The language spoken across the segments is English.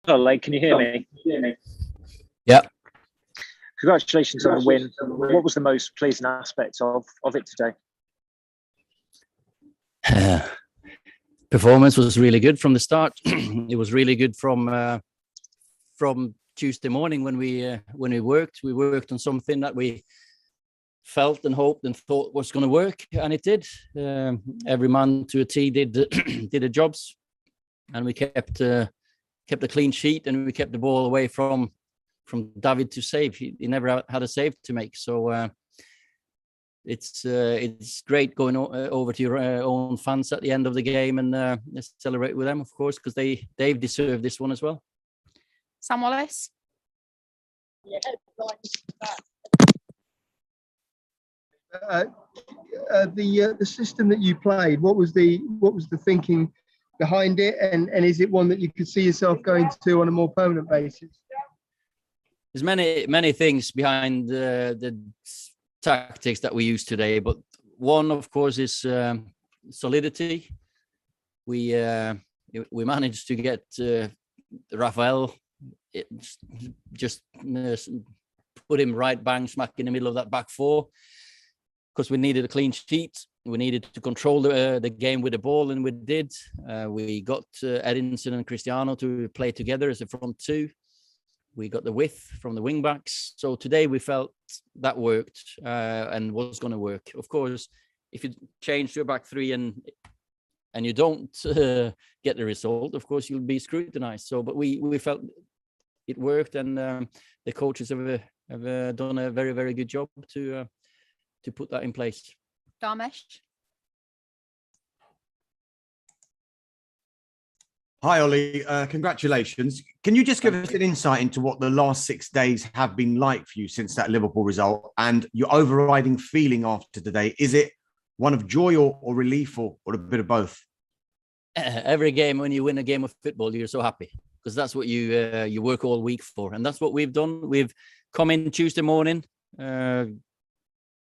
Ole, can you hear me? Yeah. Congratulations on the win. What was the most pleasing aspect of it today? Performance was really good from the start. It was really good from Tuesday morning when we worked. We worked on something that we felt and hoped and thought was going to work, and it did. Every man to a T did the jobs, and we kept a clean sheet, and we kept the ball away from David to save. He never had a save to make. So it's great going over to your own fans at the end of the game and celebrate with them, of course, because they've deserved this one as well. Sam Wallace. The system that you played, what was the thinking behind it, and is it one that you could see yourself going to on a more permanent basis? There's many things behind the tactics that we use today, but one, of course, is solidity. We managed to get Rafael, just put him right bang smack in the middle of that back four, because we needed a clean sheet. We needed to control the game with the ball, and we did. We got Edinson and Cristiano to play together as a front two. We got the width from the wing backs. So today we felt that worked and was going to work. Of course, if you change to a back three and you don't get the result, of course you'll be scrutinized. So, but we felt it worked, and the coaches have done a very, very good job to put that in place. Dharmesh. Hi, Ollie. Congratulations. Can you just give us an insight into what the last 6 days have been like for you since that Liverpool result, and your overriding feeling after today? Is it one of joy or relief, or a bit of both? Every game, when you win a game of football, you're so happy, because that's what you work all week for. And that's what we've done. We've come in Tuesday morning,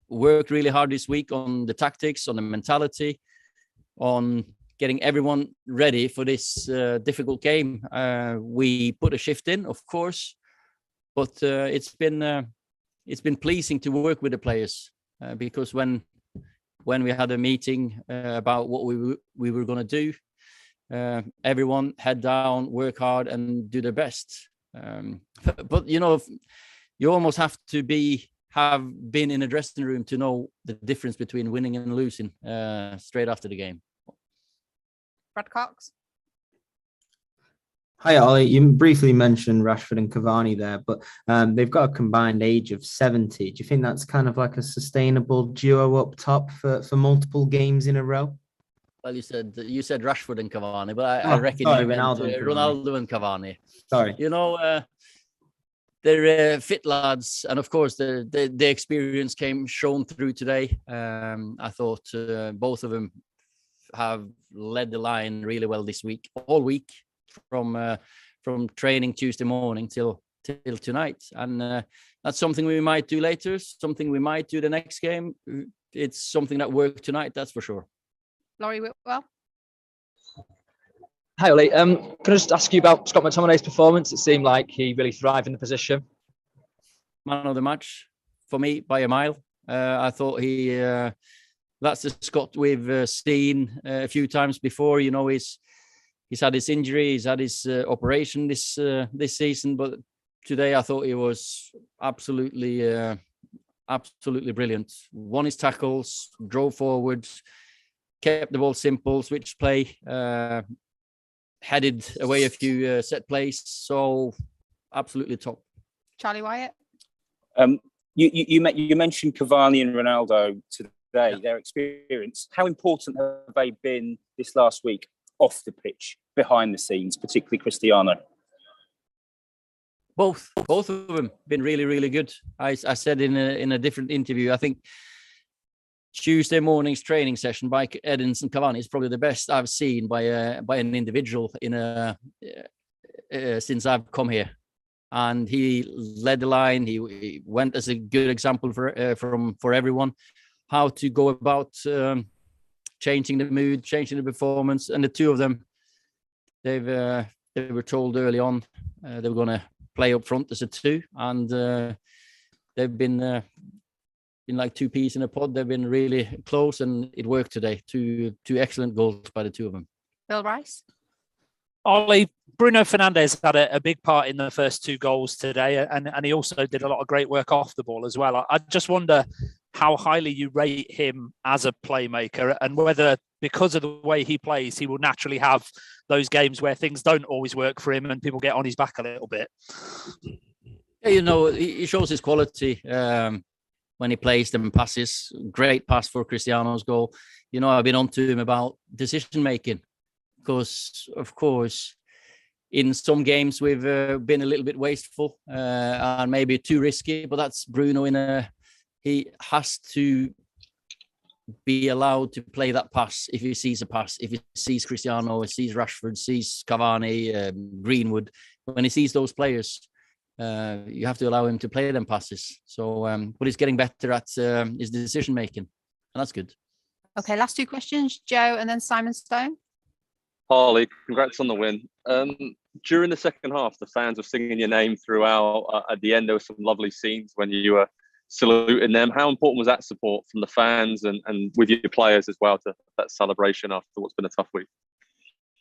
worked really hard this week on the tactics, on the mentality, on getting everyone ready for this difficult game. We put a shift in, of course, but it's been pleasing to work with the players, because when we had a meeting about what we were going to do, everyone head down, work hard, and do their best. But you know, you almost have to have been in a dressing room to know the difference between winning and losing straight after the game. Brad Cox. Hi, Ollie. You briefly mentioned Rashford and Cavani there, but they've got a combined age of 70. Do you think that's kind of like a sustainable duo up top for multiple games in a row? Well, you said Rashford and Cavani, but I reckon Ronaldo and Cavani. Sorry. You know, they're fit lads, and of course the experience shown through today. I thought both of them have led the line really well this week, all week, from training Tuesday morning till tonight, and that's something we might do later, something we might do the next game. It's something that worked tonight, that's for sure. Laurie Whitwell. Hi, Ole. Can I just ask you about Scott McTominay's performance? It seemed like he really thrived in the position. Man of the match for me by a mile. I thought that's the Scott we've seen a few times before. You know, he's had his injury, he's had his operation this season, but today I thought he was absolutely brilliant. Won his tackles, drove forward, kept the ball simple, switched play, headed away a few set plays. So absolutely top. Charlie Wyatt. You mentioned Cavani and Ronaldo today, their experience. How important have they been this last week off the pitch, behind the scenes, particularly Cristiano? Both of them been really, really good. I said in a different interview, I think Tuesday morning's training session by Edinson Cavani is probably the best I've seen by an individual since I've come here. And he led the line. He went as a good example for everyone, how to go about changing the mood, changing the performance. And the two of them, they've They were told early on they were going to play up front as a two, and they've been like two peas in a pod. They've been really close, and it worked today. Two excellent goals by the two of them. Bill Rice. Ollie, Bruno Fernandes had a big part in the first two goals today, and he also did a lot of great work off the ball as well. I just wonder how highly you rate him as a playmaker, and whether, because of the way he plays, he will naturally have those games where things don't always work for him and people get on his back a little bit. Yeah, he shows his quality when he plays them passes. Great pass for Cristiano's goal. I've been on to him about decision making, because, of course, in some games we've been a little bit wasteful and maybe too risky, but that's Bruno. He has to be allowed to play that pass if he sees a pass. If he sees Cristiano, he sees Rashford, sees Cavani, Greenwood, when he sees those players, you have to allow him to play them passes. So, but he's getting better at his decision making, and that's good. Okay, last two questions, Joe and then Simon Stone. Harley, congrats on the win. During the second half, the fans were singing your name throughout. At the end, there were some lovely scenes when you were saluting them. How important was that support from the fans and with your players as well, to that celebration after what's been a tough week?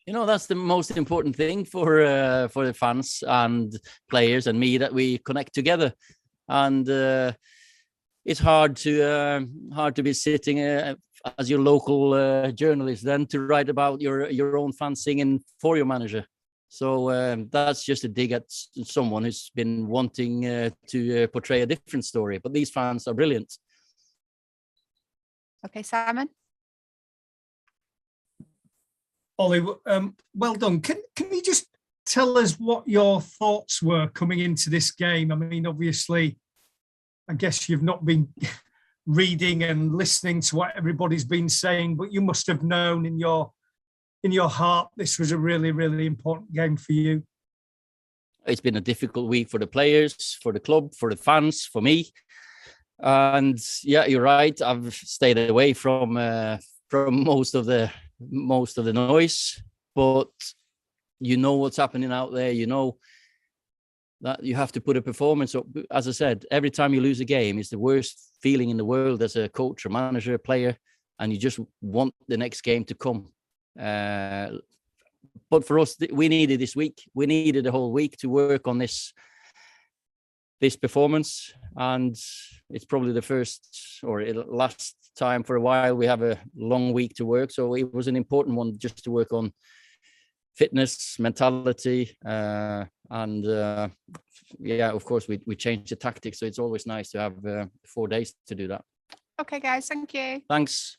That's the most important thing for the fans and players and me, that we connect together. And it's hard to be sitting as your local journalist then to write about your own fans singing for your manager. So that's just a dig at someone who's been wanting to portray a different story. But these fans are brilliant. Okay, Simon. Ollie, well done. Can you just tell us what your thoughts were coming into this game? I mean, obviously, I guess you've not been reading and listening to what everybody's been saying, but you must have known in your heart this was a really, really important game for you. It's been a difficult week for the players, for the club, for the fans, for me. And yeah, you're right. I've stayed away from most of the noise, but what's happening out there. That you have to put a performance up. As I said, every time you lose a game, it's the worst feeling in the world as a coach or manager, a player, and you just want the next game to come. But for us, we needed this week. We needed a whole week to work on this performance, and it's probably the first or last time for a while we have a long week to work. So it was an important one just to work on fitness, mentality, and of course we changed the tactics. So it's always nice to have 4 days to do that. Okay, guys, thank you. Thanks.